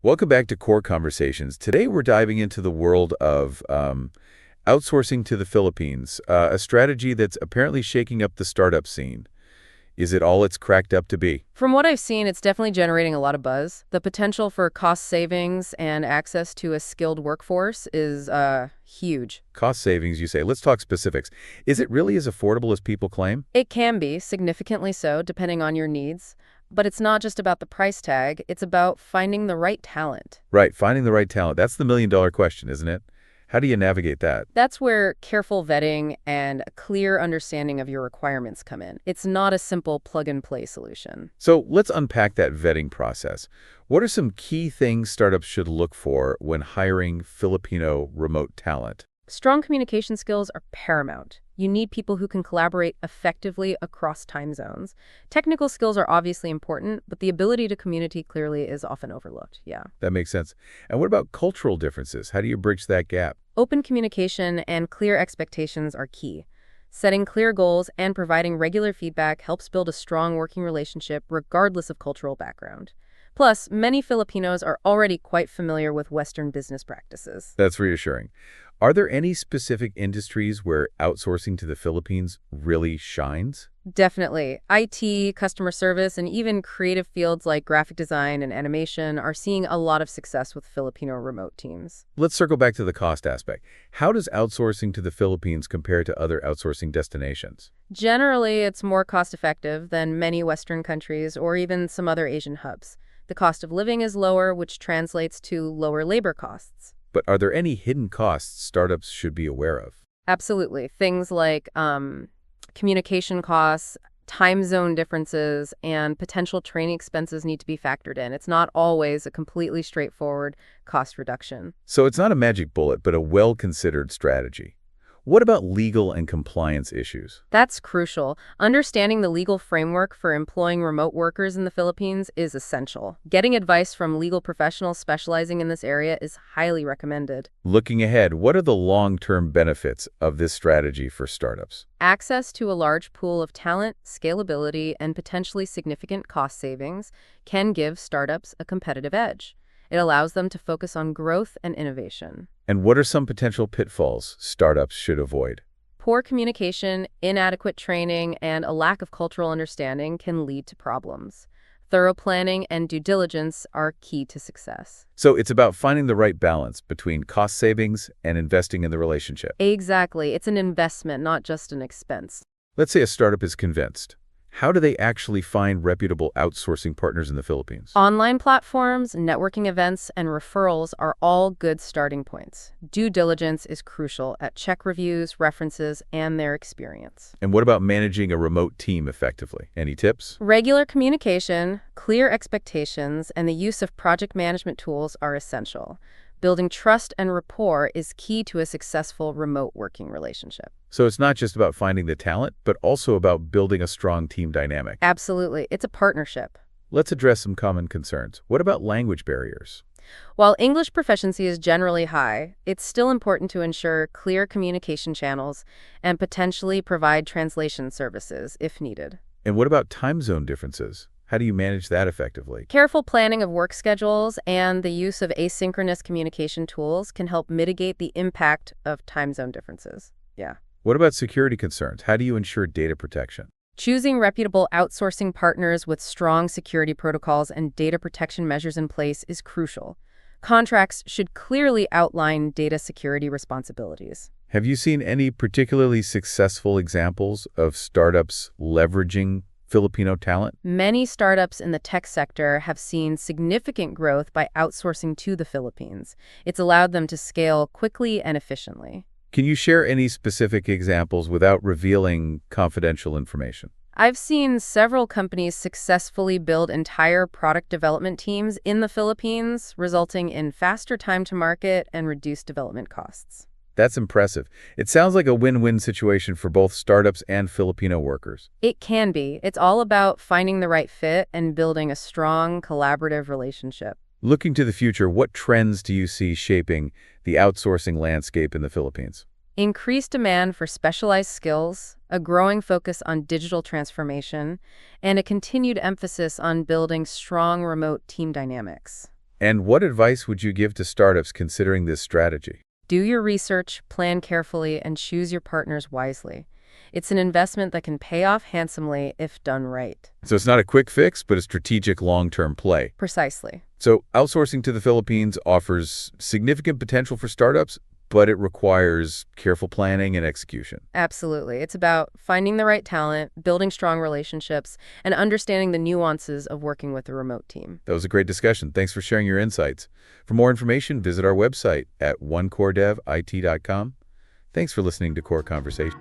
Welcome back to Core Conversations. Today we're diving into the world of outsourcing to the Philippines, a strategy that's apparently shaking up the startup scene. Is it all it's cracked up to be? From what I've seen, it's definitely generating a lot of buzz. The potential for cost savings and access to a skilled workforce is huge. Cost savings, you say. Let's talk specifics. Is it really as affordable as people claim? It can be, significantly so, depending on your needs. But it's not just about the price tag, it's about finding the right talent. Right, finding the right talent. That's the million-dollar question, isn't it? How do you navigate that? That's where careful vetting and a clear understanding of your requirements come in. It's not a simple plug-and-play solution. So let's unpack that vetting process. What are some key things startups should look for when hiring Filipino remote talent? Strong communication skills are paramount. You need people who can collaborate effectively across time zones. Technical skills are obviously important, but the ability to communicate clearly is often overlooked. Yeah. That makes sense. And what about cultural differences? How do you bridge that gap? Open communication and clear expectations are key. Setting clear goals and providing regular feedback helps build a strong working relationship regardless of cultural background. Plus, many Filipinos are already quite familiar with Western business practices. That's reassuring. Are there any specific industries where outsourcing to the Philippines really shines? Definitely. IT, customer service, and even creative fields like graphic design and animation are seeing a lot of success with Filipino remote teams. Let's circle back to the cost aspect. How does outsourcing to the Philippines compare to other outsourcing destinations? Generally, it's more cost-effective than many Western countries or even some other Asian hubs. The cost of living is lower, which translates to lower labor costs. But are there any hidden costs startups should be aware of? Absolutely. Things like communication costs, time zone differences, and potential training expenses need to be factored in. It's not always a completely straightforward cost reduction. So it's not a magic bullet, but a well-considered strategy. What about legal and compliance issues? That's crucial. Understanding the legal framework for employing remote workers in the Philippines is essential. Getting advice from legal professionals specializing in this area is highly recommended. Looking ahead, what are the long-term benefits of this strategy for startups? Access to a large pool of talent, scalability, and potentially significant cost savings can give startups a competitive edge. It allows them to focus on growth and innovation. And what are some potential pitfalls startups should avoid? Poor communication, inadequate training, and a lack of cultural understanding can lead to problems. Thorough planning and due diligence are key to success. So it's about finding the right balance between cost savings and investing in the relationship. Exactly. It's an investment, not just an expense. Let's say a startup is convinced. How do they actually find reputable outsourcing partners in the Philippines? Online platforms, networking events, and referrals are all good starting points. Due diligence is crucial at check reviews, references, and their experience. And what about managing a remote team effectively? Any tips? Regular communication, clear expectations, and the use of project management tools are essential. Building trust and rapport is key to a successful remote working relationship. So it's not just about finding the talent, but also about building a strong team dynamic. Absolutely. It's a partnership. Let's address some common concerns. What about language barriers? While English proficiency is generally high, it's still important to ensure clear communication channels and potentially provide translation services if needed. And what about time zone differences? How do you manage that effectively? Careful planning of work schedules and the use of asynchronous communication tools can help mitigate the impact of time zone differences. Yeah. What about security concerns? How do you ensure data protection? Choosing reputable outsourcing partners with strong security protocols and data protection measures in place is crucial. Contracts should clearly outline data security responsibilities. Have you seen any particularly successful examples of startups leveraging Filipino talent? Many startups in the tech sector have seen significant growth by outsourcing to the Philippines. It's allowed them to scale quickly and efficiently. Can you share any specific examples without revealing confidential information? I've seen several companies successfully build entire product development teams in the Philippines, resulting in faster time to market and reduced development costs. That's impressive. It sounds like a win-win situation for both startups and Filipino workers. It can be. It's all about finding the right fit and building a strong, collaborative relationship. Looking to the future, what trends do you see shaping the outsourcing landscape in the Philippines? Increased demand for specialized skills, a growing focus on digital transformation, and a continued emphasis on building strong remote team dynamics. And what advice would you give to startups considering this strategy? Do your research, plan carefully, and choose your partners wisely. It's an investment that can pay off handsomely if done right. So it's not a quick fix, but a strategic long-term play. Precisely. So outsourcing to the Philippines offers significant potential for startups, but it requires careful planning and execution. Absolutely. It's about finding the right talent, building strong relationships, and understanding the nuances of working with a remote team. That was a great discussion. Thanks for sharing your insights. For more information, visit our website at onecoredevit.com. Thanks for listening to Core Conversation.